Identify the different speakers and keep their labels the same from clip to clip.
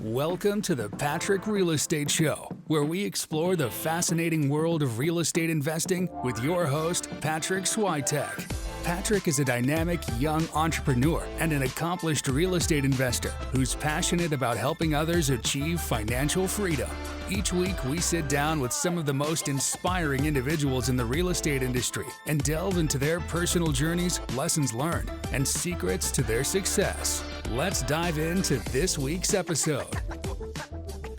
Speaker 1: Welcome to the Patrick Real Estate Show, where we explore the fascinating world of real estate investing with your host, Patrick Switek. Patrick is a dynamic young entrepreneur and an accomplished real estate investor who's passionate about helping others achieve financial freedom. Each week, we sit down with some of the most inspiring individuals in the real estate industry and delve into their personal journeys, lessons learned, and secrets to their success. Let's dive into this week's episode.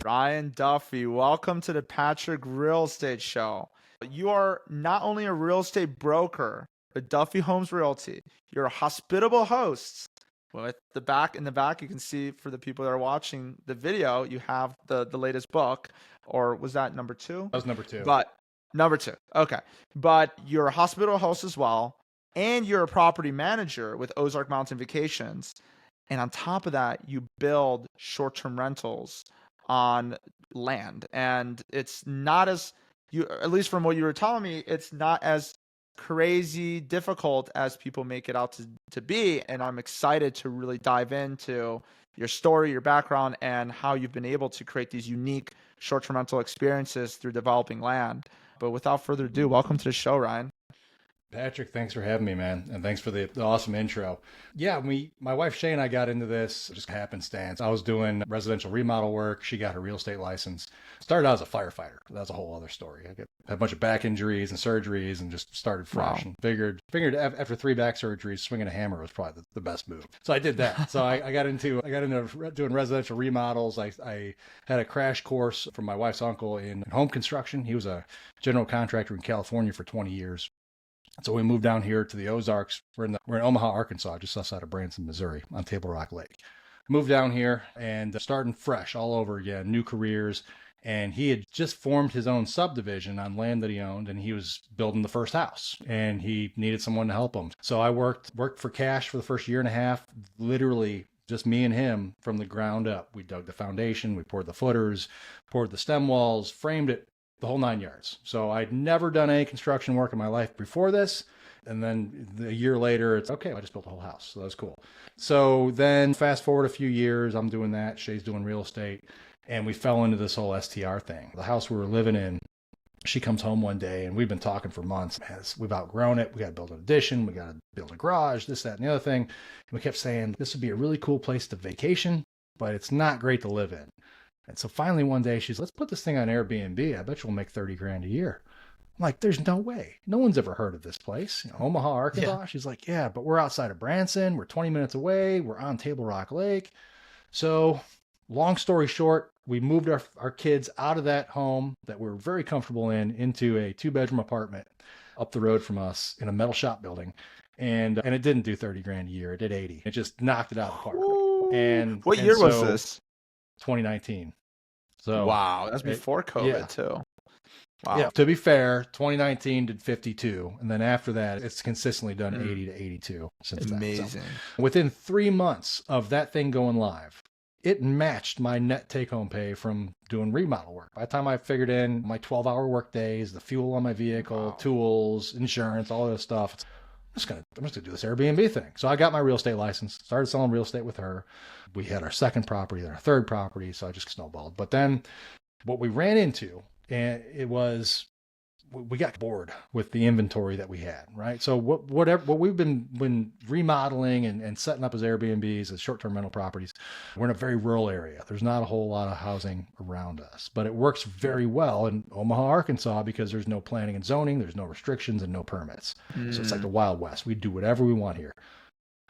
Speaker 2: Ryan Duffy, welcome to the Patrick Real Estate Show. You are not only a real estate broker, but Duffy Holmes Realty. You're a hospitable host. With in the back, you can see, for the people that are watching the video, you have the latest book. Or was that number 2?
Speaker 3: That was number 2.
Speaker 2: But number 2. Okay. But you're a hospitable host as well. And you're a property manager with Ozark Mountain Vacations. And on top of that, you build short-term rentals on land. And it's not as, at least from what you were telling me, it's not as crazy difficult as people make it out to be. And I'm excited to really dive into your story, your background, and how you've been able to create these unique short-term rental experiences through developing land. But without further ado, welcome to the show, Ryan.
Speaker 3: Patrick, thanks for having me, man. And thanks for the awesome intro. Yeah, my wife Shay and I got into this just happenstance. I was doing residential remodel work. She got her real estate license. Started out as a firefighter. That's a whole other story. I had a bunch of back injuries and surgeries and just started fresh.
Speaker 2: Wow.
Speaker 3: And figured after 3 back surgeries, swinging a hammer was probably the best move. So I did that. So I got into doing residential remodels. I had a crash course from my wife's uncle in home construction. He was a general contractor in California for 20 years. So we moved down here to the Ozarks. We're in Omaha, Arkansas, just outside of Branson, Missouri, on Table Rock Lake. Moved down here and starting fresh all over again, new careers. And he had just formed his own subdivision on land that he owned, and he was building the first house, and he needed someone to help him. So I worked for cash for the first year and a half, literally just me and him from the ground up. We dug the foundation, we poured the footers, poured the stem walls, framed it, the whole 9 yards. So I'd never done any construction work in my life before this. And then a year later, it's okay, I just built a whole house. So that was cool. So then fast forward a few years, I'm doing that. Shay's doing real estate. And we fell into this whole STR thing. The house we were living in, she comes home one day and we've been talking for months. We've outgrown it. We got to build an addition. We got to build a garage, this, that, and the other thing. And we kept saying, this would be a really cool place to vacation, but it's not great to live in. And so finally one day she's, let's put this thing on Airbnb. I bet you'll make 30 grand a year. I'm like, there's no way. No one's ever heard of this place. Omaha, Arkansas. Yeah. She's like, yeah, but we're outside of Branson. We're 20 minutes away. We're on Table Rock Lake. So long story short, we moved our kids out of that home that we were very comfortable in into a 2-bedroom apartment up the road from us in a metal shop building. And it didn't do 30 grand a year. It did 80. It just knocked it out of the park. And
Speaker 2: what year was this?
Speaker 3: 2019. So
Speaker 2: wow, that's before COVID too. Wow.
Speaker 3: Yeah. To be fair, 2019 did 52, and then after that, it's consistently done 80 to 82 since then.
Speaker 2: Amazing.
Speaker 3: So within 3 months of that thing going live, it matched my net take-home pay from doing remodel work. By the time I figured in my 12-hour work days, the fuel on my vehicle, tools, insurance, all this stuff, I'm just gonna do this Airbnb thing. So I got my real estate license, started selling real estate with her. We had our second property, then our third property, so I just snowballed. But then what we ran into, and it was, we got bored with the inventory that we had, right? So what we've been remodeling and setting up as Airbnbs, as short-term rental properties, we're in a very rural area. There's not a whole lot of housing around us, but it works very well in Omaha, Arkansas, because there's no planning and zoning, there's no restrictions and no permits. So it's like the Wild West. We do whatever we want here.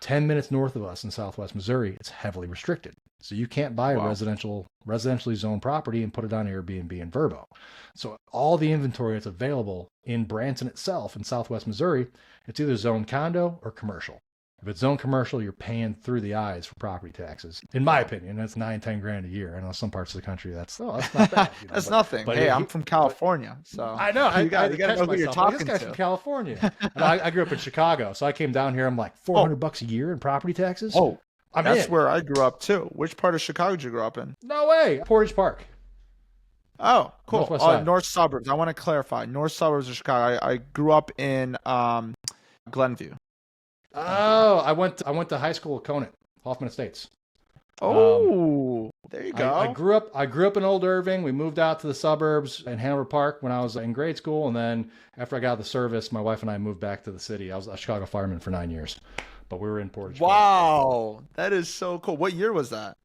Speaker 3: 10 minutes north of us in Southwest Missouri, it's heavily restricted. So you can't buy a residentially zoned property and put it on Airbnb in Verbo. So all the inventory that's available in Branson itself in Southwest Missouri, it's either zoned condo or commercial. If it's zoned commercial, you're paying through the eyes for property taxes. In my opinion, that's 9-10 grand a year. I know some parts of the country that's not bad.
Speaker 2: That's nothing. But hey, I'm from California, so
Speaker 3: I know
Speaker 2: you got to know who you're talking
Speaker 3: to. This guy's from California. And I grew up in Chicago, so I came down here. I'm like $400 a year in property taxes.
Speaker 2: Oh, that's where I grew up too. Which part of Chicago did you grow up in?
Speaker 3: No way, Portage Park.
Speaker 2: Oh, cool. North suburbs. I want to clarify. North suburbs of Chicago. I grew up in Glenview.
Speaker 3: Oh, I went to high school at Conant, Hoffman Estates.
Speaker 2: Oh, there you
Speaker 3: I
Speaker 2: go.
Speaker 3: grew up in Old Irving. We moved out to the suburbs in Hanover Park when I was in grade school, and then after I got out of the service, my wife and I moved back to the city. I was a Chicago fireman for 9 years, but we were in Portage Park.
Speaker 2: Wow, that is so cool. What year was that?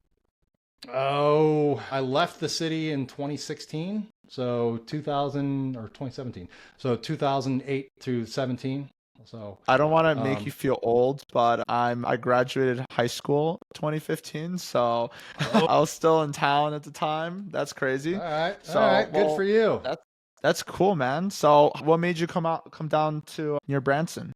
Speaker 3: Oh, I left the city in 2016, so 2000 or 2017, so 2008 through 17. So
Speaker 2: I don't want to make
Speaker 3: um,
Speaker 2: you feel old, but I graduated high school 2015, so
Speaker 3: oh,
Speaker 2: I was still in town at the time. That's crazy.
Speaker 3: all
Speaker 2: So,
Speaker 3: right, good for
Speaker 2: well,
Speaker 3: you.
Speaker 2: that's cool, man. So, what made you come down to near Branson?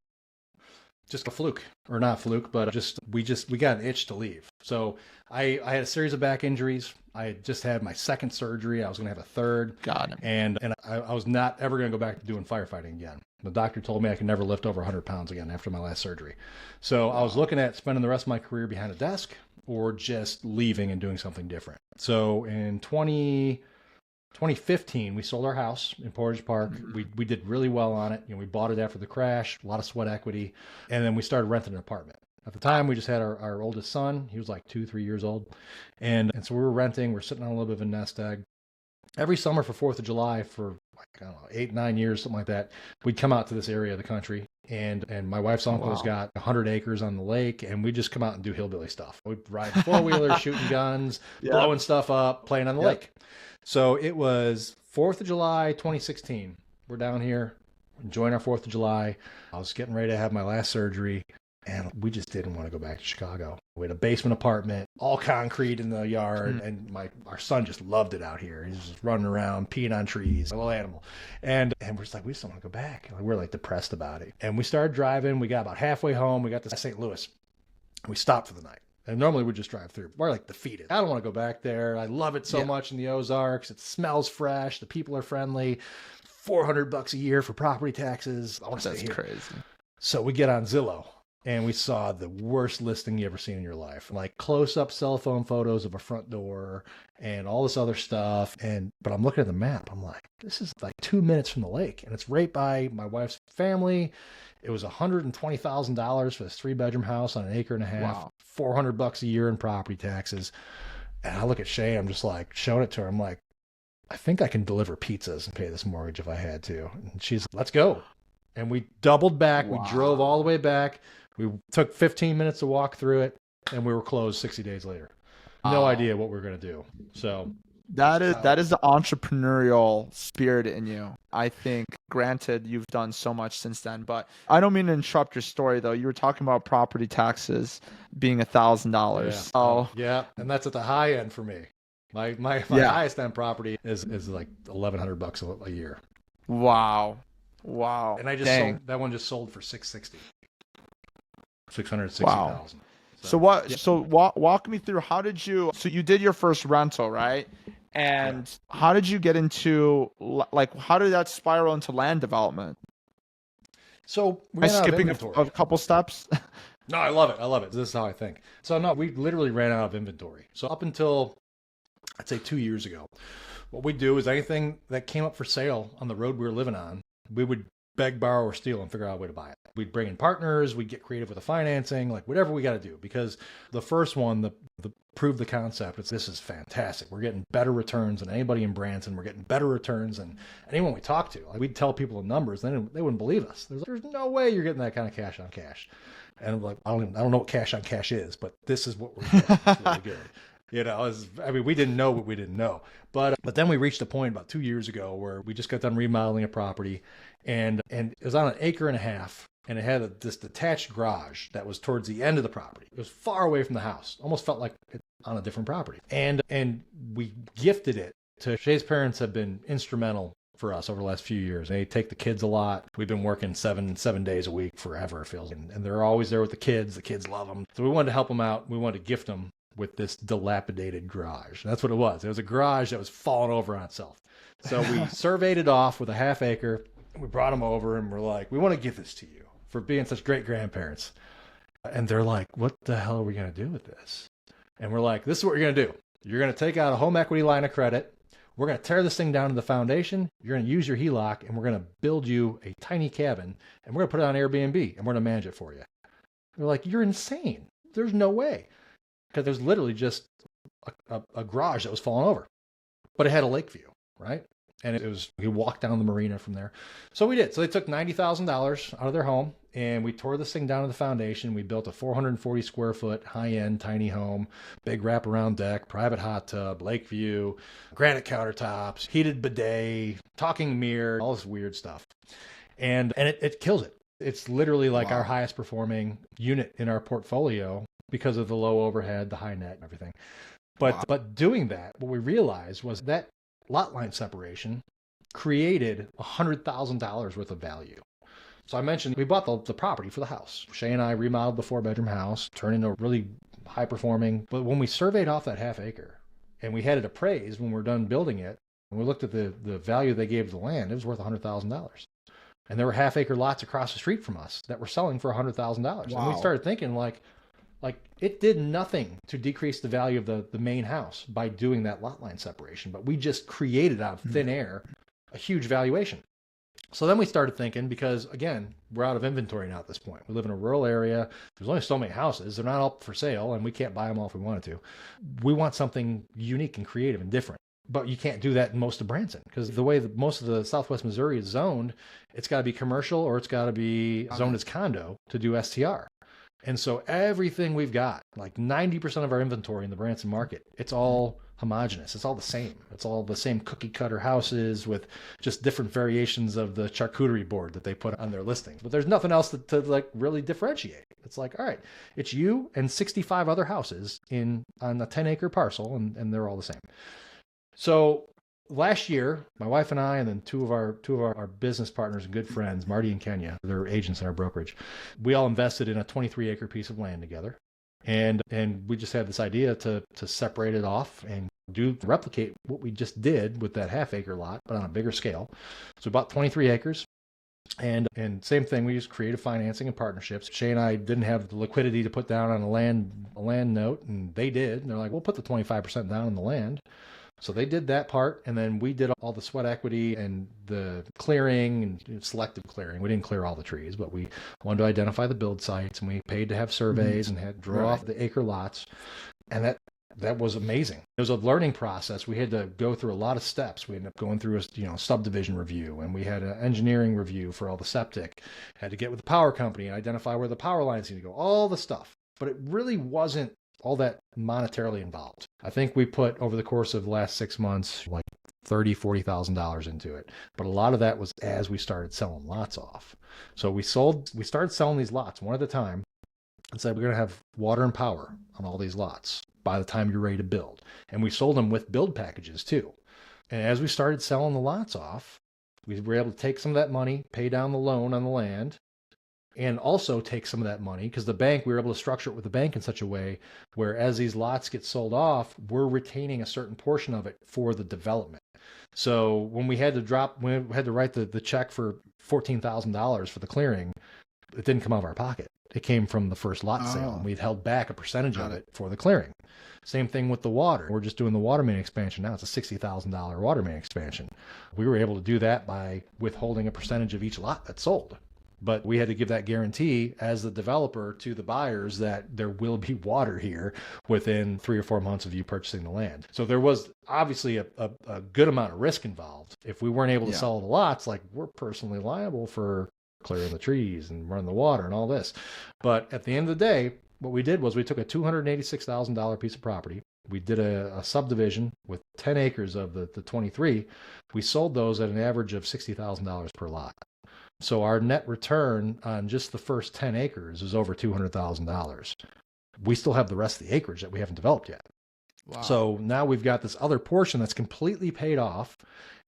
Speaker 3: Just a fluke, or not fluke, but we got an itch to leave. So I had a series of back injuries. I had just had my second surgery. I was going to have a third,
Speaker 2: Got it.
Speaker 3: and I was not ever going to go back to doing firefighting again. The doctor told me I could never lift over 100 pounds again after my last surgery. So I was looking at spending the rest of my career behind a desk or just leaving and doing something different. So in 2015, we sold our house in Portage Park. We did really well on it. We bought it after the crash, a lot of sweat equity, and then we started renting an apartment. At the time, we just had our oldest son. He was like 2, 3 years old, and so we were renting. We're sitting on a little bit of a nest egg. Every summer for 4th of July for like, I don't know, 8, 9 years, something like that, we'd come out to this area of the country, and my wife's uncle's
Speaker 2: Wow.
Speaker 3: got 100 acres on the lake, and we just come out and do hillbilly stuff. We'd ride 4-wheelers, shooting guns,
Speaker 2: Yeah.
Speaker 3: blowing stuff up, playing on the
Speaker 2: Yep.
Speaker 3: lake. So it was 4th of July, 2016. We're down here enjoying our 4th of July. I was getting ready to have my last surgery, and we just didn't want to go back to Chicago. We had a basement apartment, all concrete in the yard, and our son just loved it out here. He's just running around, peeing on trees, a little animal. And we're just like, we just don't want to go back. Like, we're like depressed about it. And we started driving. We got about halfway home. We got to St. Louis. We stopped for the night. And normally we just drive through. We're like defeated. I don't want to go back there. I love it so much in the Ozarks. It smells fresh. The people are friendly. $400 a year for property taxes. I want to stay
Speaker 2: That's
Speaker 3: here.
Speaker 2: crazy.
Speaker 3: So we get on Zillow and we saw the worst listing you ever seen in your life. Like close-up cell phone photos of a front door and all this other stuff. But I'm looking at the map. I'm like, this is like 2 minutes from the lake. And it's right by my wife's family. It was $120,000 for this 3-bedroom house on an acre and a half.
Speaker 2: Wow.
Speaker 3: $400 a year in property taxes. And I look at Shay, I'm just like showing it to her. I'm like, I think I can deliver pizzas and pay this mortgage if I had to. And she's like, let's go. And we doubled back.
Speaker 2: Wow.
Speaker 3: We drove all the way back. We took 15 minutes to walk through it, and we were closed 60 days later. No idea what we were going to do. So
Speaker 2: That is the entrepreneurial spirit in you. I think, granted, you've done so much since then, but I don't mean to interrupt your story though. You were talking about property taxes being $1,000. Oh,
Speaker 3: yeah, and that's at the high end for me. My highest end property is like $1,100 a year.
Speaker 2: wow.
Speaker 3: And I just
Speaker 2: Dang.
Speaker 3: sold that one. Just sold for $660,000.
Speaker 2: Wow. So what? So walk me through. How did you? So you did your first rental, right? And how did you get into like? How did that spiral into land development?
Speaker 3: So we
Speaker 2: Am I
Speaker 3: ran out of
Speaker 2: skipping
Speaker 3: inventory.
Speaker 2: a couple steps?
Speaker 3: No, I love it. I love it. This is how I think. So no, we literally ran out of inventory. So up until I'd say 2 years ago, what we'd do is anything that came up for sale on the road we were living on, we would beg, borrow, or steal and figure out a way to buy it. We'd bring in partners, we'd get creative with the financing, like whatever we got to do. Because the first one, the proved the concept. This is fantastic. We're getting better returns than anybody in Branson. We're getting better returns than anyone we talk to. Like we'd tell people the numbers, then they wouldn't believe us. There's no way you're getting that kind of cash on cash. And I'm like, I don't know what cash on cash is, but this is what we're getting. It's really good. We didn't know what we didn't know. But then we reached a point about 2 years ago where we just got done remodeling a property, and it was on an acre and a half, and it had this detached garage that was towards the end of the property. It was far away from the house. Almost felt like it on a different property. And we gifted it to Shay's parents. Have been instrumental for us over the last few years. They take the kids a lot. We've been working seven days a week forever, it feels. And they're always there with the kids. The kids love them. So we wanted to help them out. We wanted to gift them with this dilapidated garage. That's what it was. It was a garage that was falling over on itself. So we surveyed it off with a half acre. We brought them over and we're like, we want to give this to you for being such great grandparents. And they're like, what the hell are we going to do with this? And we're like, this is what you're going to do. You're going to take out a home equity line of credit. We're going to tear this thing down to the foundation. You're going to use your HELOC and we're going to build you a tiny cabin and we're going to put it on Airbnb and we're going to manage it for you. They're like, you're insane. There's no way. because there's literally just a garage that was falling over, but it had a lake view, right? And it was, we walked down the marina from there. So we did. So they took $90,000 out of their home and we tore this thing down to the foundation. We built a 440 square foot high-end tiny home, big wraparound deck, private hot tub, lake view, granite countertops, heated bidet, talking mirror, all this weird stuff. And it kills it. It's literally like our highest performing unit in our portfolio because of the low overhead, the high net and everything. But doing that, what we realized was that lot line separation created $100,000 worth of value. So I mentioned we bought the property for the house. Shay and I remodeled the 4-bedroom house, turned into a really high performing. But when we surveyed off that half acre and we had it appraised when we were done building it, and we looked at the value they gave the land, it was worth $100,000. And there were half acre lots across the street from us that were selling for $100,000. And we started thinking like it did nothing to decrease the value of the main house by doing that lot line separation, but we just created out of thin air a huge valuation. So then we started thinking, because again, we're out of inventory now at this point. We live in a rural area. There's only so many houses. They're not up for sale and we can't buy them all if we wanted to. We want something unique and creative and different. But you can't do that in most of Branson because the way that most of the Southwest Missouri is zoned, it's got to be commercial or it's got to be zoned as condo to do STR. And so everything we've got, like 90% of our inventory in the Branson market, it's all homogenous. It's all the same. It's all the same cookie cutter houses with just different variations of the charcuterie board that they put on their listings. But there's nothing else to like really differentiate. It's like, all right, it's you and 65 other houses on a 10-acre parcel, and they're all the same. So last year, my wife and I, and then two of our business partners and good friends, Marty and Kenya, they're agents in our brokerage. We all invested in a 23-acre piece of land together, and we just had this idea to separate it off and replicate what we just did with that half-acre lot, but on a bigger scale. So we bought 23 acres. And same thing, we used creative financing and partnerships. Shay and I didn't have the liquidity to put down on a land note, and they did. And they're like, we'll put the 25% down on the land. So they did that part, and then we did all the sweat equity and the clearing and selective clearing. We didn't clear all the trees, but we wanted to identify the build sites, and we paid to have surveys and had draw off the acre lots. And that was amazing. It was a learning process. We had to go through a lot of steps. We ended up going through a subdivision review, and we had an engineering review for all the septic. Had to get with the power company and identify where the power lines need to go, all the stuff. But it really wasn't all that monetarily involved. I think we put over the course of the last 6 months, like $30,000-$40,000 into it. But a lot of that was as we started selling lots off. So we started selling these lots one at a time and said, we're going to have water and power on all these lots by the time you're ready to build. And we sold them with build packages too. And as we started selling the lots off, we were able to take some of that money, pay down the loan on the land, and also take some of that money because the bank, we were able to structure it with the bank in such a way where as these lots get sold off, we're retaining a certain portion of it for the development. So when we had to write the check for $14,000 for the clearing, it didn't come out of our pocket. It came from the first lot sale, and we'd held back a percentage of it for the clearing. Same thing with the water. We're just doing the water main expansion now. It's a $60,000 water main expansion. We were able to do that by withholding a percentage of each lot that's sold. But we had to give that guarantee as the developer to the buyers that there will be water here within 3 or 4 months of you purchasing the land. So there was obviously a good amount of risk involved. If we weren't able to sell the lots, like we're personally liable for clearing the trees and running the water and all this. But at the end of the day, what we did was we took a $286,000 piece of property. We did a subdivision with 10 acres of the 23. We sold those at an average of $60,000 per lot. So our net return on just the first 10 acres is over $200,000. We still have the rest of the acreage that we haven't developed yet. Wow. So now we've got this other portion that's completely paid off.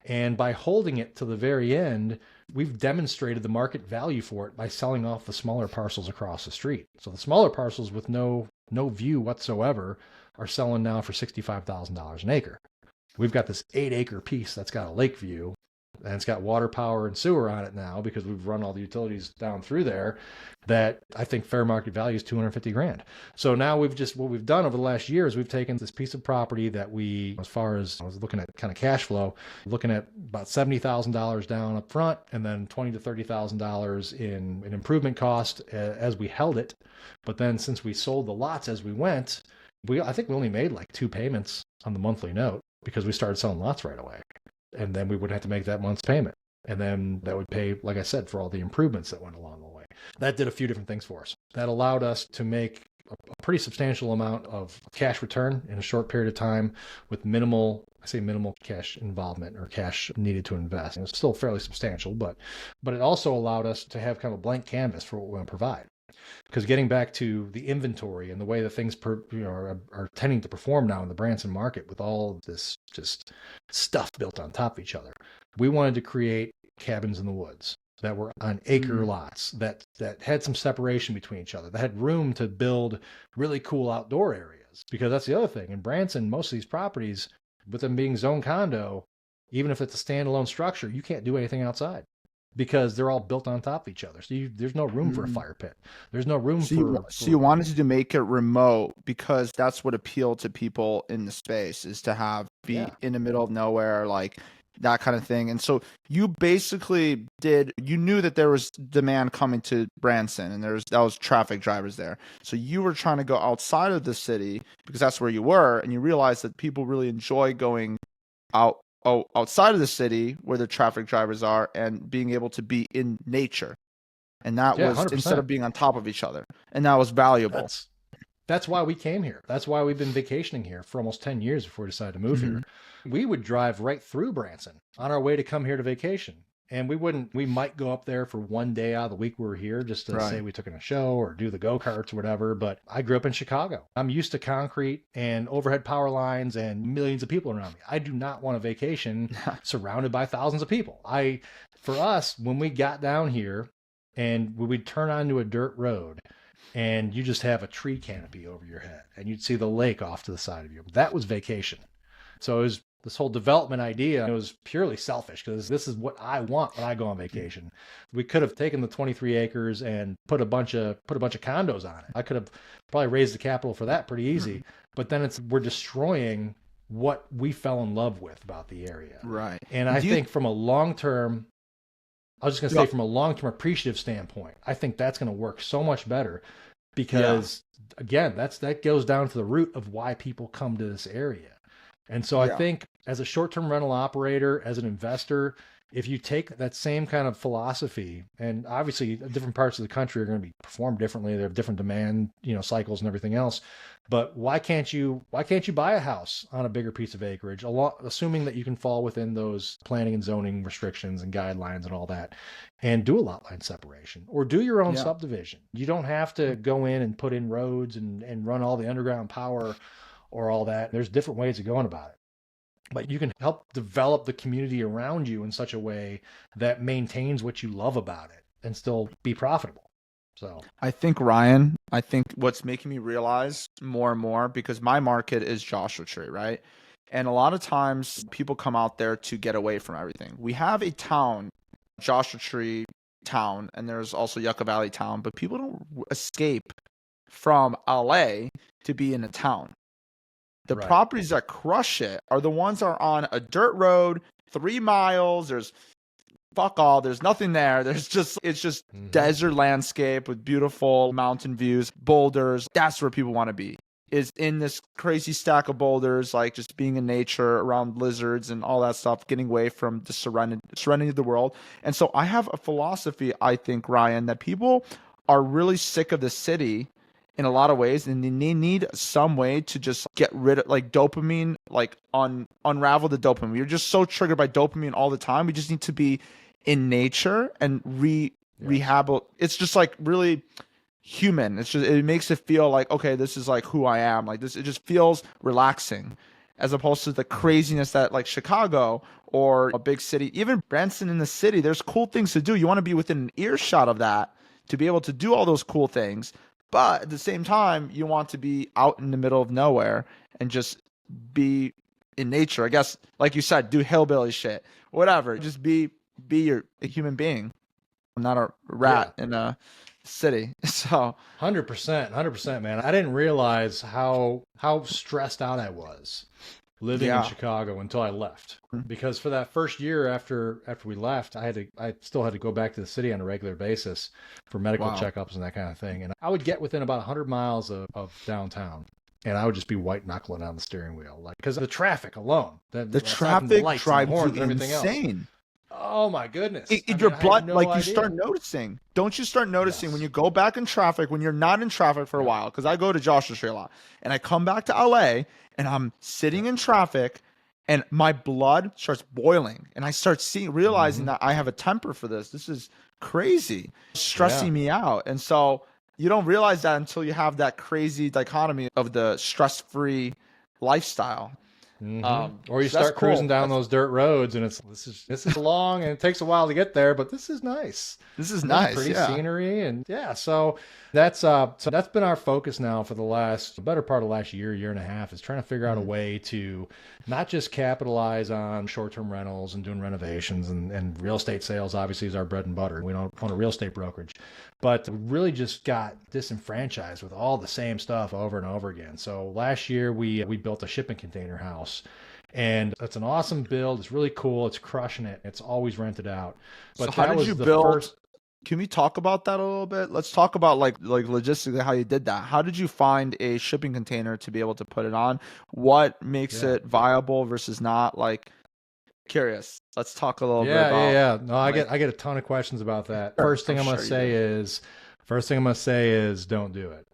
Speaker 3: And by holding it to the very end, we've demonstrated the market value for it by selling off the smaller parcels across the street. So the smaller parcels with no view whatsoever are selling now for $65,000 an acre. We've got this 8-acre piece that's got a lake view, and it's got water, power, and sewer on it now because we've run all the utilities down through there, that I think fair market value is $250,000. So now what we've done over the last year is we've taken this piece of property that as far as I was looking at kind of cash flow, looking at about $70,000 down up front and then $20,000 to $30,000 in improvement cost as we held it. But then since we sold the lots as we went, I think we only made like 2 payments on the monthly note because we started selling lots right away. And then we wouldn't have to make that month's payment. And then that would pay, like I said, for all the improvements that went along the way. That did a few different things for us. That allowed us to make a pretty substantial amount of cash return in a short period of time with minimal cash involvement or cash needed to invest. And it's still fairly substantial, but it also allowed us to have kind of a blank canvas for what we want to provide. Because getting back to the inventory and the way that things are tending to perform now in the Branson market with all this just stuff built on top of each other, we wanted to create cabins in the woods that were on acre lots that had some separation between each other, that had room to build really cool outdoor areas. Because that's the other thing. In Branson, most of these properties, with them being zone condo, even if it's a standalone structure, you can't do anything outside because they're all built on top of each other. So there's no room for a fire pit. There's no room
Speaker 2: So you wanted to make it remote because that's what appealed to people in the space, is to be in the middle of nowhere, like that kind of thing. And so you basically you knew that there was demand coming to Branson and that was traffic drivers there. So you were trying to go outside of the city because that's where you were, and you realized that people really enjoy going outside of the city where the traffic drivers are and being able to be in nature. And that was
Speaker 3: 100%.
Speaker 2: Instead of being on top of each other. And that was valuable.
Speaker 3: That's why we came here. That's why we've been vacationing here for almost 10 years before we decided to move here. We would drive right through Branson on our way to come here to vacation. And we might go up there for one day out of the week we were here just to say we took in a show or do the go-karts or whatever. But I grew up in Chicago. I'm used to concrete and overhead power lines and millions of people around me. I do not want a vacation surrounded by thousands of people. For us, when we got down here and we would turn onto a dirt road and you just have a tree canopy over your head and you'd see the lake off to the side of you, that was vacation. So it was this whole development idea. It was purely selfish because this is what I want when I go on vacation. We could have taken the 23 acres and put a bunch of condos on it. I could have probably raised the capital for that pretty easy. But then we're destroying what we fell in love with about the area.
Speaker 2: Right.
Speaker 3: And I think from a long-term appreciative standpoint, I think that's going to work so much better because again, that goes down to the root of why people come to this area. And so I think as a short-term rental operator, as an investor, if you take that same kind of philosophy, and obviously different parts of the country are going to be performed differently. They have different demand, cycles and everything else. But why can't you buy a house on a bigger piece of acreage, assuming that you can fall within those planning and zoning restrictions and guidelines and all that, and do a lot line separation or do your own subdivision? You don't have to go in and put in roads and run all the underground power or all that. There's different ways of going about it. But you can help develop the community around you in such a way that maintains what you love about it and still be profitable. So
Speaker 2: I think what's making me realize more and more, because my market is Joshua Tree, right? And a lot of times people come out there to get away from everything. We have a town, Joshua Tree town, and there's also Yucca Valley town, but people don't escape from LA to be in a town. The properties that crush it are the ones that are on a dirt road, 3 miles. There's fuck all. There's nothing there. It's just desert landscape with beautiful mountain views, boulders. That's where people want to be, is in this crazy stack of boulders, like just being in nature around lizards and all that stuff, getting away from the serenity of the world. And so I have a philosophy, I think, Ryan, that people are really sick of the city in a lot of ways, and they need some way to just get rid of, like, dopamine, like unravel the dopamine. You're just so triggered by dopamine all the time. We just need to be in nature and rehab. It's just like really human. It makes it feel like, okay, this is like who I am. Like this, it just feels relaxing, as opposed to the craziness that like Chicago or a big city, even Branson in the city. There's cool things to do. You want to be within an earshot of that to be able to do all those cool things. But at the same time, you want to be out in the middle of nowhere and just be in nature. I guess, like you said, do hillbilly shit, whatever. Just be a human being. I'm not a rat in a city. So
Speaker 3: 100%, man. I didn't realize how stressed out I was living in Chicago until I left. Because for that first year after we left, I still had to go back to the city on a regular basis for medical checkups and that kind of thing. And I would get within about 100 miles of downtown. and I would just be white knuckling on the steering wheel, like, because the traffic alone,
Speaker 2: The traffic drives you insane.
Speaker 3: Oh my goodness.
Speaker 2: Your blood, like, you start noticing. Don't you start noticing when you go back in traffic, when you're not in traffic for a while? Because I go to Joshua Tree a lot, and I come back to LA, and I'm sitting in traffic, and my blood starts boiling, and I start realizing that I have a temper for this. This is crazy, stressing me out. And so you don't realize that until you have that crazy dichotomy of the stress-free lifestyle.
Speaker 3: Or you start cruising down those dirt roads, and this is long, and it takes a while to get there, but this is nice.
Speaker 2: This is nice,
Speaker 3: pretty scenery, and so that's been our focus now for the better part of the last year and a half, is trying to figure out a way to not just capitalize on short-term rentals and doing renovations, and real estate sales obviously is our bread and butter. We don't own a real estate brokerage, but we really just got disenfranchised with all the same stuff over and over again. So last year we built a shipping container house, and it's an awesome build. It's really cool. It's crushing it. It's always rented out. But
Speaker 2: so how did you build? Can we talk about that a little bit? Let's talk about like logistically how you did that. How did you find a shipping container to be able to put it on? What makes it viable versus not? Like, curious. Let's talk a little bit about.
Speaker 3: No, I get a ton of questions about that. First thing I'm gonna say is don't do it.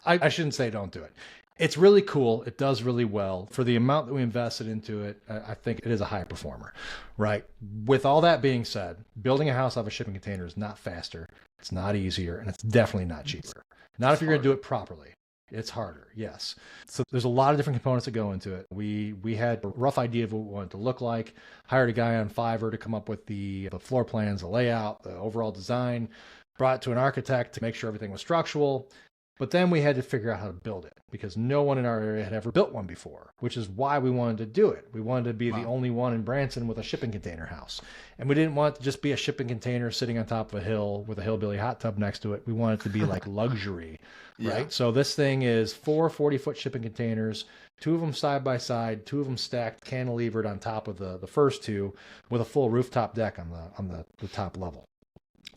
Speaker 3: I shouldn't say don't do it. It's really cool. It does really well. For the amount that we invested into it, I think it is a high performer, right? With all that being said, building a house out of a shipping container is not faster. It's not easier, and it's definitely not cheaper. Not if you're going to do it properly. It's harder, yes. So there's a lot of different components that go into it. We had a rough idea of what we wanted to look like, hired a guy on Fiverr to come up with the floor plans, the layout, the overall design, brought it to an architect to make sure everything was structural. But then we had to figure out how to build it, because no one in our area had ever built one before, which is why we wanted to do it. We wanted to be the only one in Branson with a shipping container house. And we didn't want it to just be a shipping container sitting on top of a hill with a hillbilly hot tub next to it. We wanted it to be like luxury, right? So this thing is 4 40-foot shipping containers, 2 of them side by side, 2 of them stacked, cantilevered on top of the first 2, with a full rooftop deck on the top level.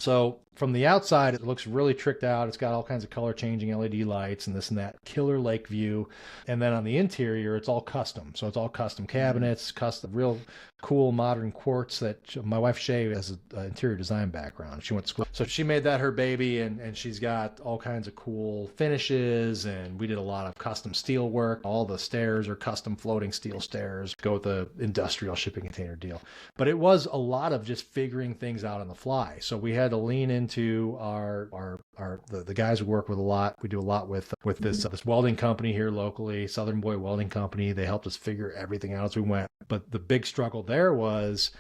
Speaker 3: So from the outside, it looks really tricked out. It's got all kinds of color changing LED lights and this and that, killer lake view. And then on the interior, it's all custom. So it's all custom cabinets, custom, real cool modern quartz that my wife Shay has an interior design background. She went to school. So she made that her baby, and she's got all kinds of cool finishes, and we did a lot of custom steel work. All the stairs are custom floating steel stairs, go with the industrial shipping container deal. But it was a lot of just figuring things out on the fly. So we had to lean into the guys we work with a lot. We do a lot with this welding company here locally, Southern Boy Welding Company. They helped us figure everything out as we went. But the big struggle there was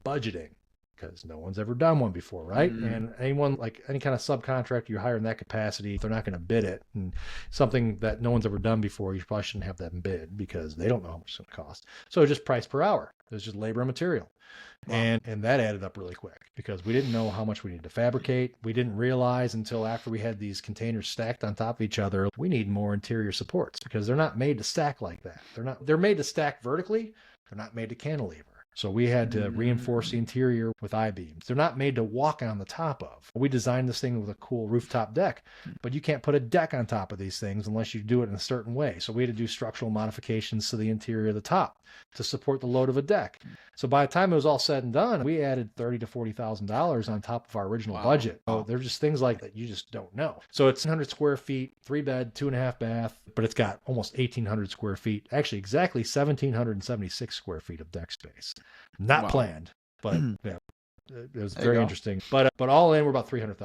Speaker 3: budgeting, because no one's ever done one before, right? And anyone, like any kind of subcontractor you hire in that capacity, they're not going to bid it. And something that no one's ever done before, you probably shouldn't have them bid, because they don't know how much it's going to cost. So just price per hour. There's just labor and material. And that added up really quick, because we didn't know how much we needed to fabricate. We didn't realize until after we had these containers stacked on top of each other, we need more interior supports, because they're not made to stack like that. They're made to stack vertically. They're not made to cantilever. So we had to reinforce the interior with I-beams. They're not made to walk on the top of. We designed this thing with a cool rooftop deck, but you can't put a deck on top of these things unless you do it in a certain way. So we had to do structural modifications to the interior of the top to support the load of a deck. So by the time it was all said and done, we added $30,000 to $40,000 on top of our original budget. So they're just things like that you just don't know. So it's 100 square feet, 3 bed, 2.5 bath, but it's got almost 1,800 square feet, actually exactly 1,776 square feet of deck space. Not planned, but yeah, it was very interesting. But all in, we're about $300,000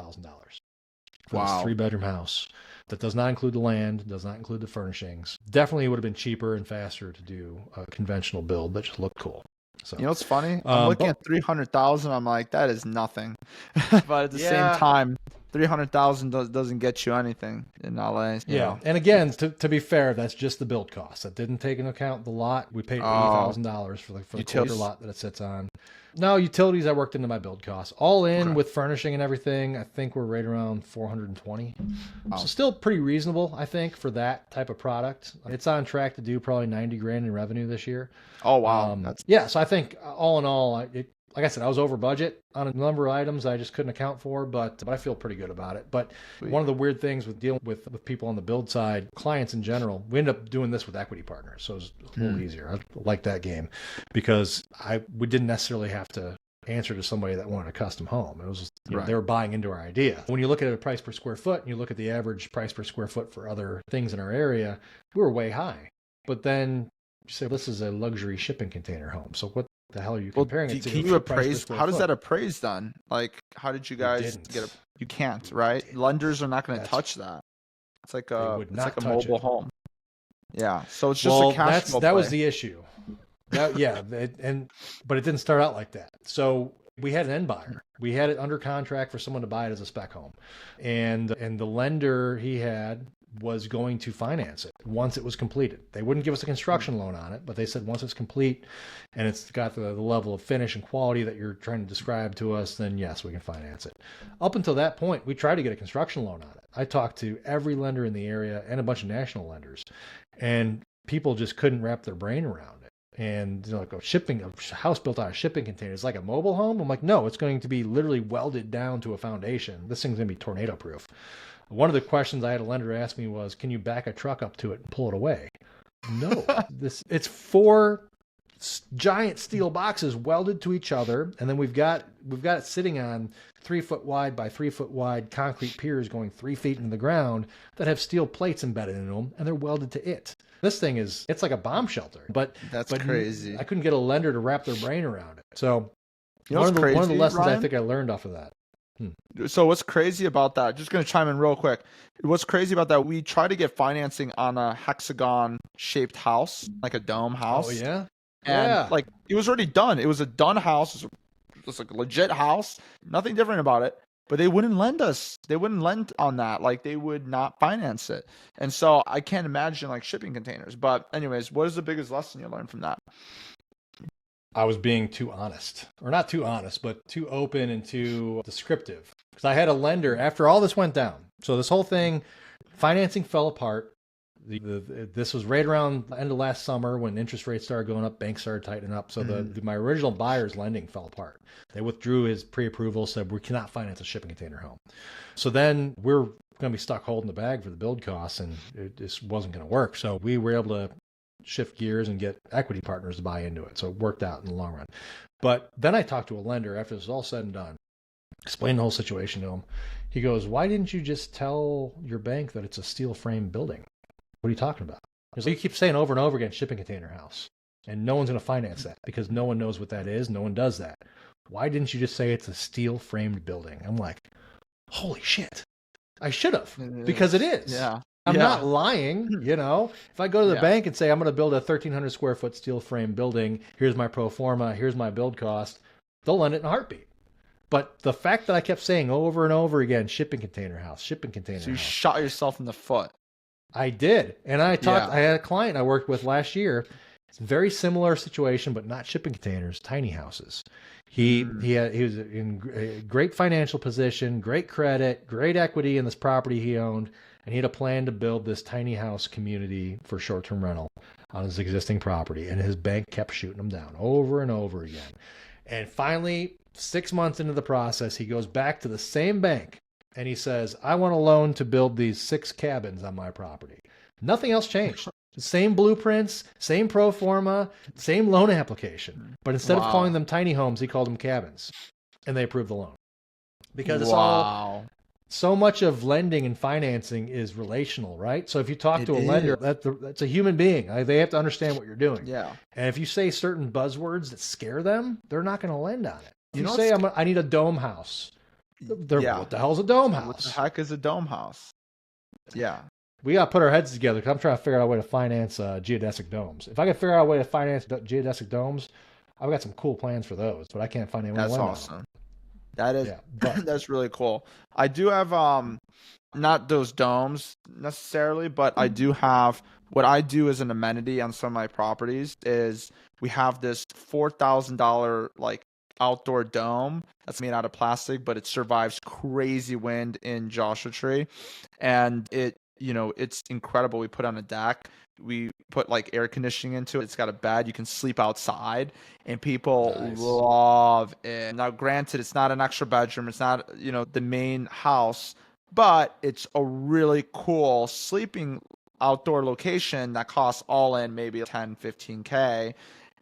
Speaker 3: for this 3-bedroom house. That does not include the land, does not include the furnishings. Definitely would have been cheaper and faster to do a conventional build that just looked cool. So,
Speaker 2: you know what's funny? I'm looking at 300,000. I'm like, that is nothing. But at the same time, 300,000 doesn't get you anything in LA.
Speaker 3: Yeah, and again, to be fair, that's just the build cost. That didn't take into account the lot. We paid $80,000 for the quarter lot that it sits on. No, utilities I worked into my build costs. All in with furnishing and everything, I think we're right around 420. So still pretty reasonable, I think, for that type of product. It's on track to do probably $90,000 in revenue this year.
Speaker 2: Oh, wow.
Speaker 3: So I think all in all, like I said, I was over budget on a number of items I just couldn't account for, but I feel pretty good about it. But one of the weird things with dealing with people on the build side, clients in general, we end up doing this with equity partners. So it's a little easier. I like that game because we didn't necessarily have to answer to somebody that wanted a custom home. It was just, they were buying into our idea. When you look at a price per square foot and you look at the average price per square foot for other things in our area, we were way high. But then you say, this is a luxury shipping container home. So what the hell are you comparing it to?
Speaker 2: Can you appraise? How does that appraise then? Like, how did you guys get it? You can't, right? Lenders are not going to touch that. It's like a mobile home. Yeah. So it's just a cash flow play.
Speaker 3: That was the issue. But it didn't start out like that. So we had an end buyer. We had it under contract for someone to buy it as a spec home. And the lender he had was going to finance it once it was completed. They wouldn't give us a construction loan on it, but they said once it's complete and it's got the level of finish and quality that you're trying to describe to us, then yes, we can finance it. Up until that point, we tried to get a construction loan on it. I talked to every lender in the area and a bunch of national lenders, and people just couldn't wrap their brain around it. And like a house built out of shipping containers, like a mobile home. I'm like, no, it's going to be literally welded down to a foundation. This thing's going to be tornado proof. One of the questions I had a lender ask me was, can you back a truck up to it and pull it away? No, it's 4 giant steel boxes welded to each other. And then we've got it sitting on 3 foot wide by 3 foot wide concrete piers going 3 feet into the ground that have steel plates embedded in them, and they're welded to it. This thing it's like a bomb shelter, but
Speaker 2: that's crazy.
Speaker 3: I couldn't get a lender to wrap their brain around it. So
Speaker 2: one of the
Speaker 3: lessons,
Speaker 2: Ryan?
Speaker 3: I think I learned off of that.
Speaker 2: So what's crazy about that, just going to chime in real quick. What's crazy about that, we tried to get financing on a hexagon shaped house, like a dome house.
Speaker 3: Oh yeah.
Speaker 2: And like it was already done. It was a done house. It was like a legit house. Nothing different about it. But they wouldn't lend us. They wouldn't lend on that. Like they would not finance it. And so I can't imagine like shipping containers. But anyways, what is the biggest lesson you learned from that?
Speaker 3: I was being too honest, or not too honest, but too open and too descriptive. Because I had a lender after all this went down. So this whole thing, financing fell apart. This was right around the end of last summer when interest rates started going up, banks started tightening up. So my original buyer's lending fell apart. They withdrew his pre-approval, said we cannot finance a shipping container home. So then we're going to be stuck holding the bag for the build costs, and it just wasn't going to work. So we were able to shift gears and get equity partners to buy into it. So it worked out in the long run. But then I talked to a lender after this was all said and done, explained the whole situation to him. He goes, why didn't you just tell your bank that it's a steel frame building? What are you talking about? Because you keep saying over and over again, shipping container house, and no one's going to finance that because no one knows what that is. No one does that. Why didn't you just say it's a steel framed building? I'm like, holy shit. I should have, because it is.
Speaker 2: Yeah.
Speaker 3: I'm not lying, If I go to the bank and say, I'm going to build a 1,300 square foot steel frame building, here's my pro forma, here's my build cost, they'll lend it in a heartbeat. But the fact that I kept saying over and over again, shipping container house, shipping container house.
Speaker 2: So you shot yourself in the foot.
Speaker 3: I did. And I had a client I worked with last year. It's a very similar situation, but not shipping containers, tiny houses. He was in a great financial position, great credit, great equity in this property he owned. And he had a plan to build this tiny house community for short-term rental on his existing property. And his bank kept shooting him down over and over again. And finally, 6 months into the process, he goes back to the same bank and he says, I want a loan to build these 6 cabins on my property. Nothing else changed. The same blueprints, same pro forma, same loan application. But instead of calling them tiny homes, he called them cabins. And they approved the loan. Because it's all... So much of lending and financing is relational, right? So if you talk to a lender, that's a human being. They have to understand what you're doing.
Speaker 2: Yeah.
Speaker 3: And if you say certain buzzwords that scare them, they're not going to lend on it. If you say, I need a dome house. What the hell's a dome house?
Speaker 2: What the heck is a dome house? Yeah.
Speaker 3: We got to put our heads together because I'm trying to figure out a way to finance geodesic domes. If I can figure out a way to finance geodesic domes, I've got some cool plans for those, but I can't find anyone.
Speaker 2: That's awesome. That is, that's really cool. I do have, not those domes necessarily, but I do have, what I do as an amenity on some of my properties is we have this $4,000 like outdoor dome that's made out of plastic, but it survives crazy wind in Joshua Tree. And it it's incredible. We put on a deck. We put like air conditioning into it. It's got a bed. You can sleep outside, and people
Speaker 3: Nice.
Speaker 2: love it. Now, granted, it's not an extra bedroom. It's not, the main house, but it's a really cool sleeping outdoor location that costs all in maybe 10, 15K.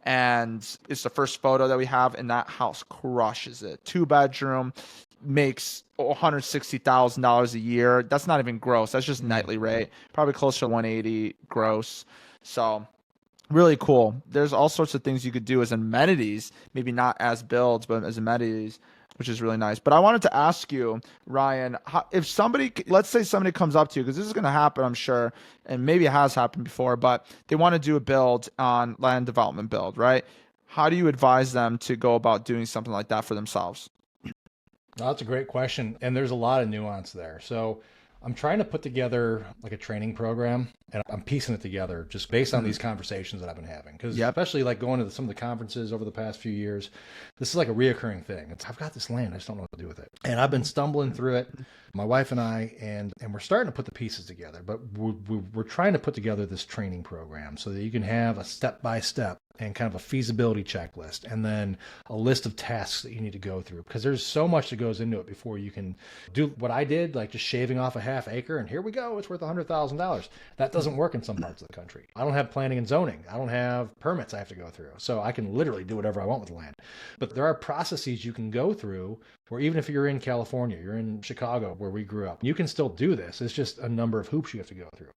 Speaker 2: And it's the first photo that we have, and that house crushes it. 2-bedroom, makes $160,000 a year. That's not even gross. That's just nightly rate. Probably closer to 180 gross. So really cool. There's all sorts of things you could do as amenities, maybe not as builds, but as amenities, which is really nice. But I wanted to ask you, Ryan, if let's say somebody comes up to you, because this is going to happen, I'm sure, and maybe it has happened before, but they want to do a build on land development build, right? How do you advise them to go about doing something like that for themselves?
Speaker 3: Well, that's a great question. And there's a lot of nuance there. So I'm trying to put together like a training program, and I'm piecing it together just based on these conversations that I've been having. Because especially like going to some of the conferences over the past few years, this is like a reoccurring thing. I've got this land, I just don't know what to do with it. And I've been stumbling through it, my wife and I, and we're starting to put the pieces together. But we're trying to put together this training program so that you can have a step-by-step and kind of a feasibility checklist, and then a list of tasks that you need to go through, because there's so much that goes into it before you can do what I did, like just shaving off a half acre and here we go, it's worth $100,000. That doesn't work in some parts of the country. I don't have planning and zoning. I don't have permits I have to go through. So I can literally do whatever I want with the land. But there are processes you can go through where even if you're in California, you're in Chicago, where we grew up, you can still do this. It's just a number of hoops you have to go through.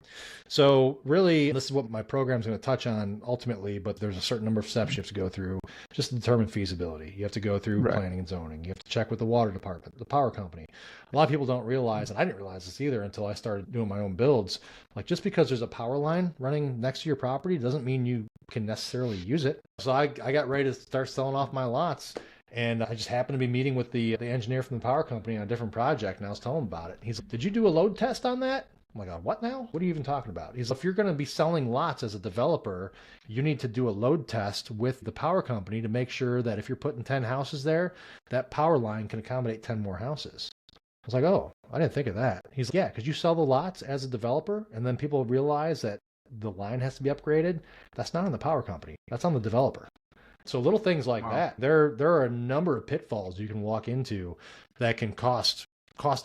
Speaker 3: So really, this is what my program is going to touch on ultimately, but there's a certain number of steps you have to go through just to determine feasibility. You have to go through planning and zoning. You have to check with the water department, the power company. A lot of people don't realize, and I didn't realize this either until I started doing my own builds, like just because there's a power line running next to your property doesn't mean you can necessarily use it. So I got ready to start selling off my lots. And I just happened to be meeting with the engineer from the power company on a different project, and I was telling him about it. He's like, "Did you do a load test on that?" I'm like, "What now? What are you even talking about?" He's like, "If you're going to be selling lots as a developer, you need to do a load test with the power company to make sure that if you're putting 10 houses there, that power line can accommodate 10 more houses." I was like, "Oh, I didn't think of that." He's like, "Yeah, because you sell the lots as a developer, and then people realize that the line has to be upgraded. That's not on the power company. That's on the developer." So little things like that. There are a number of pitfalls you can walk into that can cost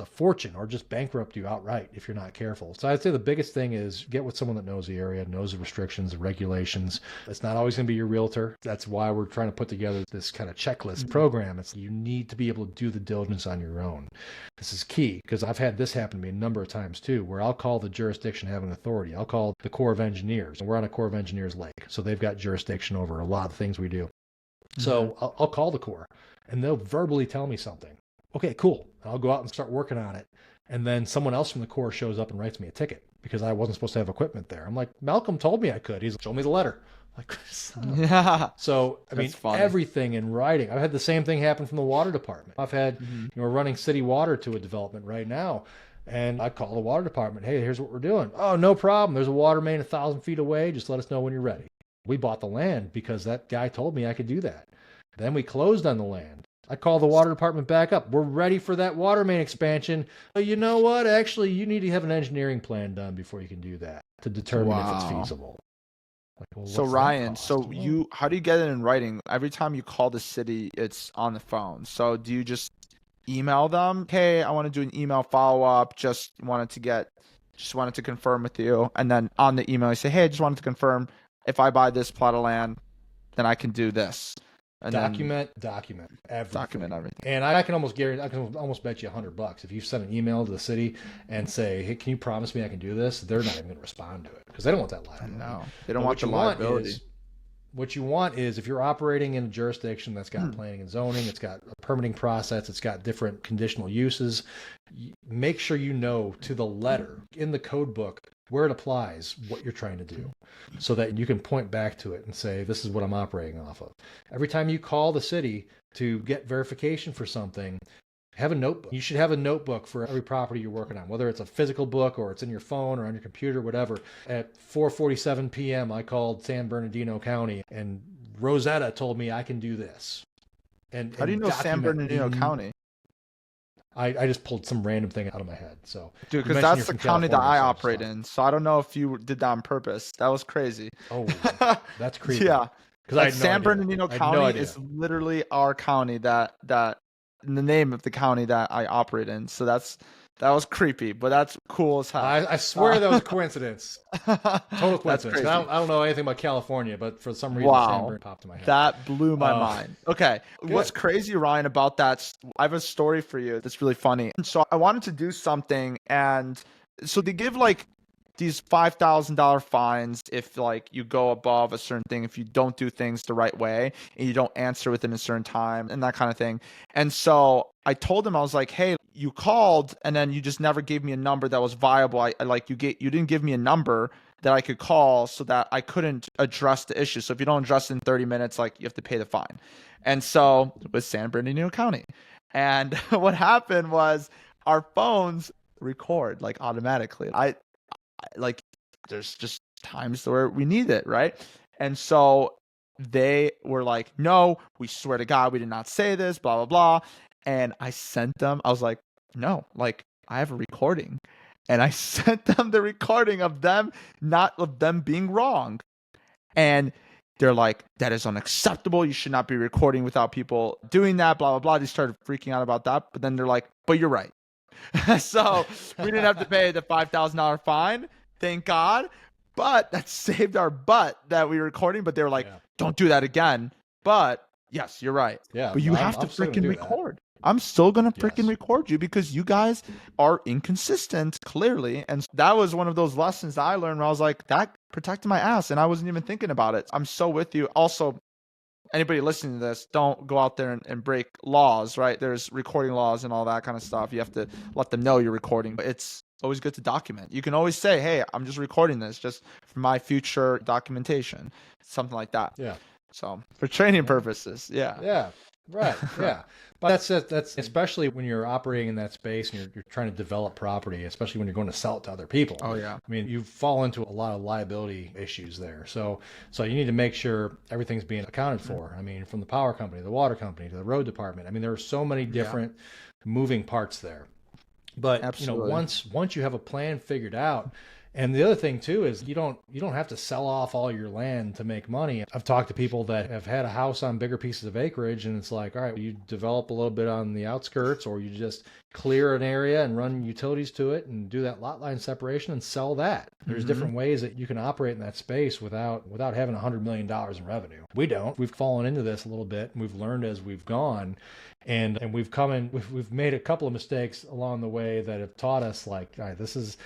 Speaker 3: a fortune or just bankrupt you outright if you're not careful. So I'd say the biggest thing is get with someone that knows the area, knows the restrictions, the regulations. It's not always going to be your realtor. That's why we're trying to put together this kind of checklist program. You need to be able to do the diligence on your own. This is key, because I've had this happen to me a number of times too, where I'll call the jurisdiction having authority. I'll call the Corps of Engineers, and we're on a Corps of Engineers lake. So they've got jurisdiction over a lot of things we do. So I'll call the Corps, and they'll verbally tell me something. Okay, cool. I'll go out and start working on it. And then someone else from the Corps shows up and writes me a ticket because I wasn't supposed to have equipment there. I'm like, "Malcolm told me I could." He's like, "Show me the letter." I'm like,
Speaker 2: yeah.
Speaker 3: So, I mean,
Speaker 2: funny.
Speaker 3: everything in writing. I've had the same thing happen from the water department. I've had, we're running city water to a development right now. And I call the water department. "Hey, here's what we're doing." "Oh, no problem. There's a water main 1,000 feet away. Just let us know when you're ready." We bought the land because that guy told me I could do that. Then we closed on the land. I call the water department back up. "We're ready for that water main expansion. But you know what? Actually, you need to have an engineering plan done before you can do that to determine if it's feasible." Like, well,
Speaker 2: So Ryan, how do you get it in writing? Every time you call the city, it's on the phone. So do you just email them? "Hey, I want to do an email follow-up. Just wanted to confirm with you." And then on the email, you say, "Hey, I just wanted to confirm if I buy this plot of land, then I can do this." And
Speaker 3: document everything.
Speaker 2: Document everything.
Speaker 3: And I can almost bet you $100 if you send an email to the city and say, "Hey, can you promise me I can do this?" They're not even going to respond to it because they don't want that liability.
Speaker 2: No, they don't want the liability.
Speaker 3: What you want is, if you're operating in a jurisdiction that's got planning and zoning, it's got a permitting process, it's got different conditional uses, make sure you know to the letter in the code book where it applies what you're trying to do, so that you can point back to it and say, "This is what I'm operating off of." Every time you call the city to get verification for something, have a notebook. You should have a notebook for every property you're working on, whether it's a physical book or it's in your phone or on your computer, whatever. At 4:47 p.m., I called San Bernardino County, and Rosetta told me I can do this. And
Speaker 2: how do you know San Bernardino County?
Speaker 3: I just pulled some random thing out of my head. So,
Speaker 2: Dude,
Speaker 3: you
Speaker 2: because
Speaker 3: mentioned
Speaker 2: that's
Speaker 3: you're
Speaker 2: the
Speaker 3: from
Speaker 2: county that
Speaker 3: California,
Speaker 2: I
Speaker 3: so
Speaker 2: operate
Speaker 3: just
Speaker 2: in. So I don't know if you did that on purpose. That was crazy.
Speaker 3: Oh, that's creepy.
Speaker 2: Yeah.
Speaker 3: Because I
Speaker 2: Like
Speaker 3: had no
Speaker 2: San
Speaker 3: idea.
Speaker 2: Bernardino
Speaker 3: I had no
Speaker 2: County
Speaker 3: idea.
Speaker 2: is literally our county that the name of the county that I operate in. So that was creepy, but that's cool as hell.
Speaker 3: I swear that was a coincidence. Total
Speaker 2: That's
Speaker 3: coincidence.
Speaker 2: crazy.
Speaker 3: I don't know anything about California, but for some reason, San
Speaker 2: Wow.
Speaker 3: Bernardino popped in my head.
Speaker 2: That blew my mind. Okay. What's
Speaker 3: Good.
Speaker 2: crazy, Ryan, about that, I have a story for you that's really funny. So I wanted to do something, and so they give like these $5,000 fines if like you go above a certain thing, if you don't do things the right way and you don't answer within a certain time and that kind of thing. And so I told them, I was like, hey, you called and then you just never gave me a number that was viable. I like you didn't give me a number that I could call so that I couldn't address the issue. So if you don't address it in 30 minutes, like you have to pay the fine. And so it was San Bernardino County. And what happened was our phones record like automatically. I like there's just times where we need it, right? And so they were like, no, we swear to God, we did not say this, blah, blah, blah. And I sent them, I was like, no, like I have a recording. And I sent them the recording of them, not of them being wrong. And they're like, that is unacceptable. You should not be recording without people doing that, blah, blah, blah. They started freaking out about that. But then they're like, but you're right. So we didn't have to pay the $5,000 fine, thank God. But that saved our butt that we were recording. But they were like, don't do that again. But yes, you're right.
Speaker 3: Yeah,
Speaker 2: but you have to
Speaker 3: I'm still gonna
Speaker 2: freaking
Speaker 3: do
Speaker 2: record. I'm still going to freaking
Speaker 3: Yes.
Speaker 2: record you because you guys are inconsistent, clearly. And that was one of those lessons that I learned where I was like, that protected my ass. And I wasn't even thinking about it. I'm so with you. Also, anybody listening to this, don't go out there and break laws, right? There's recording laws and all that kind of stuff. You have to let them know you're recording. But it's always good to document. You can always say, hey, I'm just recording this just for my future documentation, something like that.
Speaker 3: Yeah.
Speaker 2: So for training purposes, yeah.
Speaker 3: Yeah. Right. Yeah. But that's especially when you're operating in that space and you're trying to develop property, especially when you're going to sell it to other people.
Speaker 2: Oh yeah.
Speaker 3: I mean, you fall into a lot of liability issues there. So you need to make sure everything's being accounted for. I mean, from the power company, the water company, to the road department. I mean, there are so many different moving parts there. But
Speaker 2: Absolutely.
Speaker 3: once you have a plan figured out. And the other thing too is you don't have to sell off all your land to make money. I've talked to people that have had a house on bigger pieces of acreage, and it's like, all right, you develop a little bit on the outskirts, or you just clear an area and run utilities to it and do that lot line separation and sell that. There's different ways that you can operate in that space without having $100 million in revenue. We don't. We've fallen into this a little bit, and we've learned as we've gone. And we've made a couple of mistakes along the way that have taught us, like, all right, this is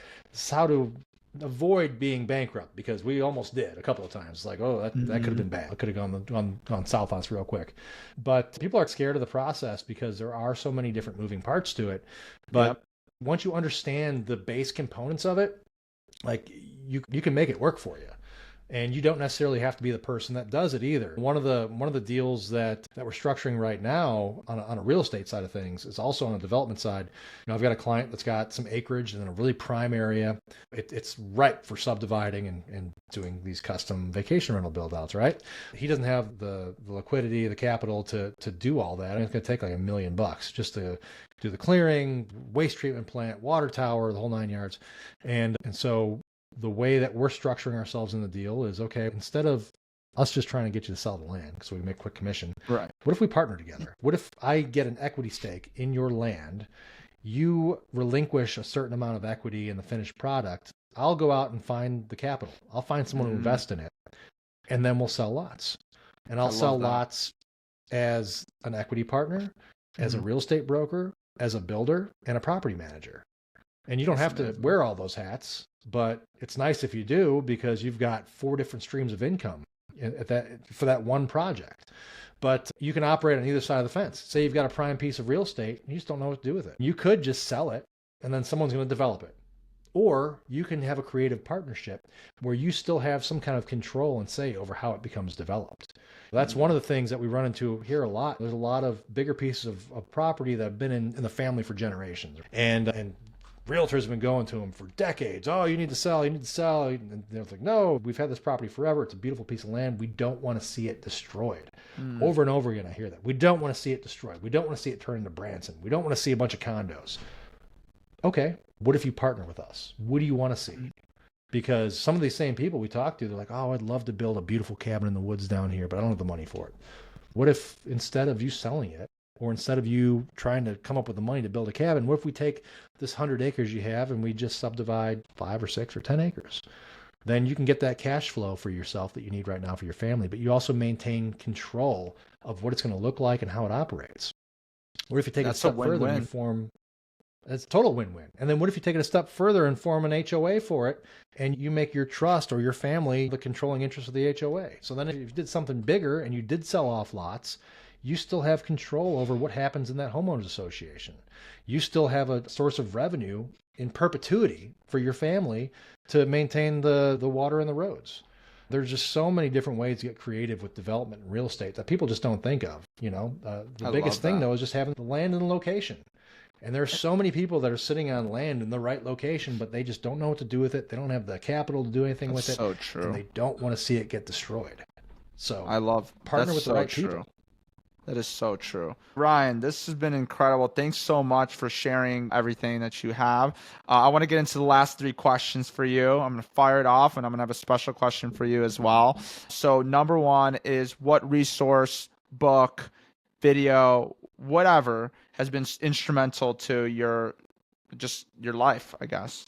Speaker 3: how to avoid being bankrupt, because we almost did a couple of times. Like, oh, that could have been bad. It could have gone south on us real quick. But people are scared of the process because there are so many different moving parts to it. But once you understand the base components of it, like you can make it work for you. And you don't necessarily have to be the person that does it either. One of the deals that we're structuring right now on a real estate side of things is also on the development side. I've got a client that's got some acreage in a really prime area. It's ripe for subdividing and doing these custom vacation rental build outs, right? He doesn't have the liquidity, the capital to do all that. And it's going to take like $1 million just to do the clearing, waste treatment plant, water tower, the whole 9 yards. And so the way that we're structuring ourselves in the deal is, okay, instead of us just trying to get you to sell the land so we can make quick commission,
Speaker 2: right?
Speaker 3: What if we partner together? What if I get an equity stake in your land, you relinquish a certain amount of equity in the finished product, I'll go out and find the capital, I'll find someone to invest in it, and then we'll sell lots. And I'll sell lots as an equity partner, as a real estate broker, as a builder, and a property manager. And you don't have to wear all those hats, but it's nice if you do, because you've got 4 different streams of income for that one project. But you can operate on either side of the fence. Say you've got a prime piece of real estate, and you just don't know what to do with it. You could just sell it, and then someone's going to develop it. Or you can have a creative partnership where you still have some kind of control and say over how it becomes developed. That's one of the things that we run into here a lot. There's a lot of bigger pieces of property that have been in the family for generations. And Realtors have been going to them for decades. Oh, you need to sell, you need to sell. And they're like, no, we've had this property forever. It's a beautiful piece of land. We don't want to see it destroyed. Over and over again, I hear that. We don't want to see it destroyed. We don't want to see it turn into Branson. We don't want to see a bunch of condos. Okay, what if you partner with us? What do you want to see? Because some of these same people we talk to, they're like, oh, I'd love to build a beautiful cabin in the woods down here, but I don't have the money for it. What if instead of you selling it, or instead of you trying to come up with the money to build a cabin, what if we take this 100 acres you have and we just subdivide 5 or 6 or 10 acres? Then you can get that cash flow for yourself that you need right now for your family, but you also maintain control of what it's going to look like and how it operates. What if you take it a step further and you form... That's a total win-win. And then what if you take it a step further and form an HOA for it, and you make your trust or your family the controlling interest of the HOA? So then if you did something bigger and you did sell off lots, you still have control over what happens in that homeowners association. You still have a source of revenue in perpetuity for your family to maintain the water and the roads. There's just so many different ways to get creative with development and real estate that people just don't think of. The biggest thing, though, is just having the land and the location. And there's so many people that are sitting on land in the right location, but they just don't know what to do with it. They don't have the capital to do anything with it.
Speaker 2: So true.
Speaker 3: And they don't want to see it get destroyed. So
Speaker 2: I love
Speaker 3: partner with the right people.
Speaker 2: That is so true. Ryan, this has been incredible. Thanks so much for sharing everything that you have. I want to get into the last 3 questions for you. I'm going to fire it off, and I'm going to have a special question for you as well. So number 1 is, what resource, book, video, whatever has been instrumental to your life, I guess?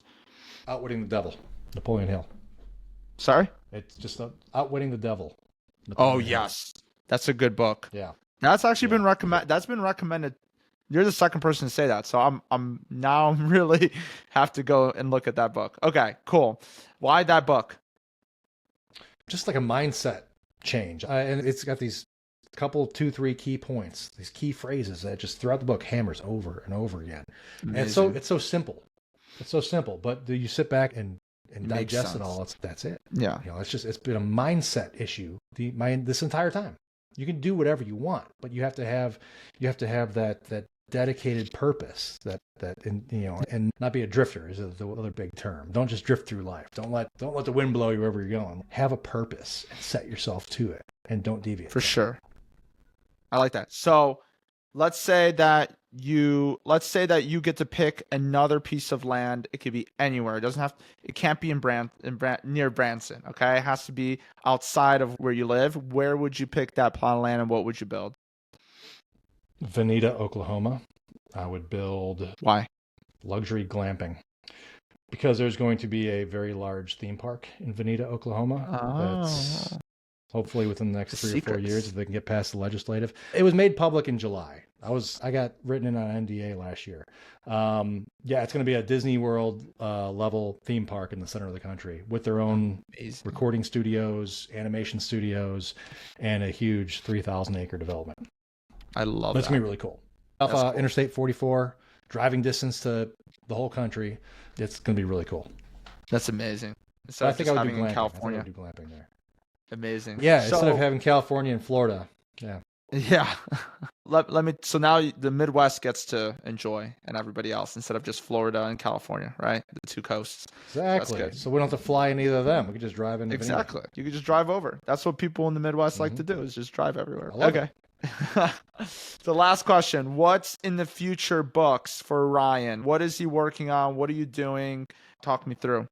Speaker 3: Outwitting the Devil, Napoleon Hill.
Speaker 2: Sorry?
Speaker 3: It's just Outwitting the Devil.
Speaker 2: Napoleon Hill. Yes. That's a good book.
Speaker 3: Yeah.
Speaker 2: That's actually been recommended. That's been recommended. You're the second person to say that. So I'm now really have to go and look at that book. Okay, cool. Why that book?
Speaker 3: Just like a mindset change. And it's got these couple, 2, 3 key points, these key phrases that just throughout the book hammers over and over again. Amazing. And it's so simple. It's so simple, but do you sit back and digest it all? That's it.
Speaker 2: Yeah.
Speaker 3: It's been a mindset issue this entire time. You can do whatever you want, but you have to have that dedicated purpose and not be a drifter is the other big term. Don't just drift through life. Don't let the wind blow you wherever you're going. Have a purpose and set yourself to it, and don't deviate.
Speaker 2: For sure. I like that. So let's say that you get to pick another piece of land. It could be anywhere. It can't be near Branson. Okay. It has to be outside of where you live. Where would you pick that plot of land, and what would you build?
Speaker 3: Veneta, Oklahoma. I would build...
Speaker 2: Why?
Speaker 3: Luxury glamping. Because there's going to be a very large theme park in Veneta, Oklahoma. That's hopefully within the next 3 or 4 years, if they can get past the legislative. It was made public in July. I got written in on NDA last year. It's going to be a Disney World level theme park in the center of the country with their own recording studios, animation studios, and a huge 3,000 acre development.
Speaker 2: I love
Speaker 3: That's
Speaker 2: that.
Speaker 3: Going to be really cool. Cool. Interstate 44, driving distance to the whole country. It's going to be really cool.
Speaker 2: That's amazing. So
Speaker 3: I think I would do glamping.
Speaker 2: In California.
Speaker 3: I think I would do glamping there.
Speaker 2: Amazing.
Speaker 3: Yeah, instead of having California and Florida. Yeah.
Speaker 2: Yeah. Let me. So now the Midwest gets to enjoy, and everybody else, instead of just Florida and California, right? The 2 coasts.
Speaker 3: Exactly. So we don't have to fly in either of them. We could just drive in.
Speaker 2: Exactly. You could just drive over. That's what people in the Midwest like to do, is just drive everywhere.
Speaker 3: Okay.
Speaker 2: The last question. What's in the future books for Ryan? What is he working on? What are you doing? Talk me through.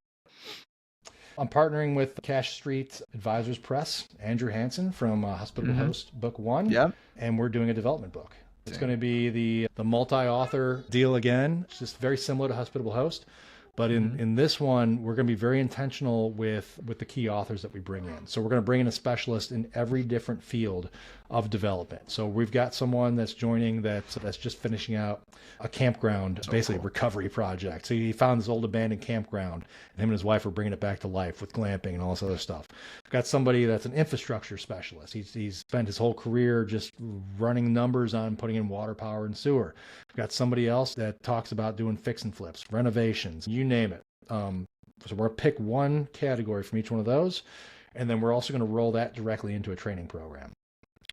Speaker 3: I'm partnering with Cash Street Advisors Press, Andrew Hansen from Hospitable Host Book 1.
Speaker 2: Yep.
Speaker 3: And we're doing a development book. It's going to be the multi-author deal again. It's just very similar to Hospitable Host. But in this one, we're going to be very intentional with the key authors that we bring in. So we're going to bring in a specialist in every different field of development. So we've got someone that's joining that's just finishing out a campground, basically a recovery project. So he found this old abandoned campground, and him and his wife are bringing it back to life with glamping and all this other stuff. We've got somebody that's an infrastructure specialist. He's spent his whole career just running numbers on putting in water, power, and sewer. We've got somebody else that talks about doing fix and flips, renovations, you name it. So we're going to pick one category from each one of those, and then we're also going to roll that directly into a training program.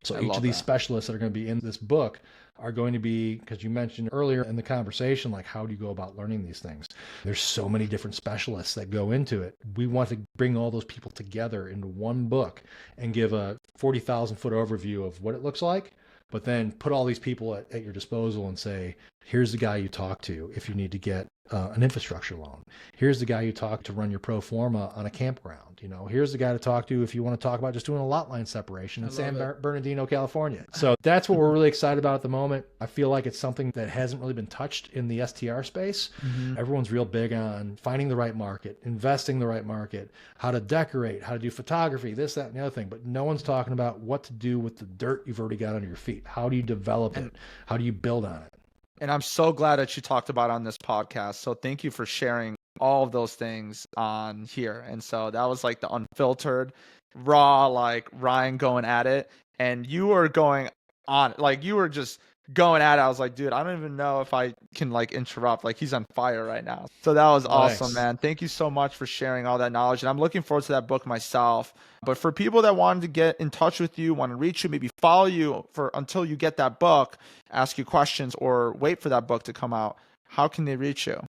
Speaker 3: So
Speaker 2: I
Speaker 3: each
Speaker 2: love
Speaker 3: of these
Speaker 2: that.
Speaker 3: specialists that are going to be in this book are going to be, because you mentioned earlier in the conversation, like how do you go about learning these things? There's so many different specialists that go into it. We want to bring all those people together into one book and give a 40,000 foot overview of what it looks like, but then put all these people at your disposal and say, here's the guy you talk to if you need to get an infrastructure loan. Here's the guy you talk to run your pro forma on a campground. Here's the guy to talk to if you want to talk about just doing a lot line separation in San Bernardino, California. So that's what we're really excited about at the moment. I feel like it's something that hasn't really been touched in the STR space. Everyone's real big on finding the right market, investing the right market, how to decorate, how to do photography, this, that, and the other thing. But no one's talking about what to do with the dirt you've already got under your feet. How do you develop it? How do you build on it?
Speaker 2: And I'm so glad that you talked about it on this podcast. So thank you for sharing all of those things on here. And so that was like the unfiltered, raw, like Ryan going at it. And you were going on, like you were just going at it. I was like, dude, I don't even know if I can like interrupt. Like he's on fire right now. So that was awesome, man. Thank you so much for sharing all that knowledge. And I'm looking forward to that book myself. But for people that wanted to get in touch with you, want to reach you, maybe follow you for until you get that book, ask you questions, or wait for that book to come out, how can they reach you?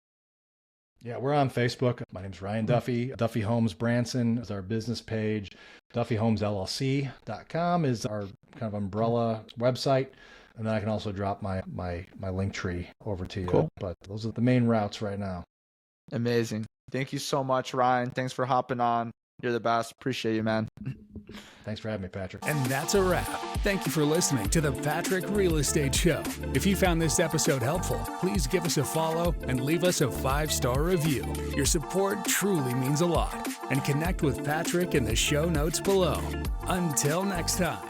Speaker 3: Yeah, we're on Facebook. My name's Ryan Duffy. Duffy Holmes Branson is our business page. DuffyHolmesLLC.com is our kind of umbrella website. And then I can also drop my link tree over to you.
Speaker 2: Cool.
Speaker 3: But those are the main routes right now.
Speaker 2: Amazing. Thank you so much, Ryan. Thanks for hopping on. You're the best. Appreciate you, man.
Speaker 3: Thanks for having me, Patrick.
Speaker 1: And that's a wrap. Thank you for listening to the Patrick Real Estate Show. If you found this episode helpful, please give us a follow and leave us a 5-star review. Your support truly means a lot. And connect with Patrick in the show notes below. Until next time.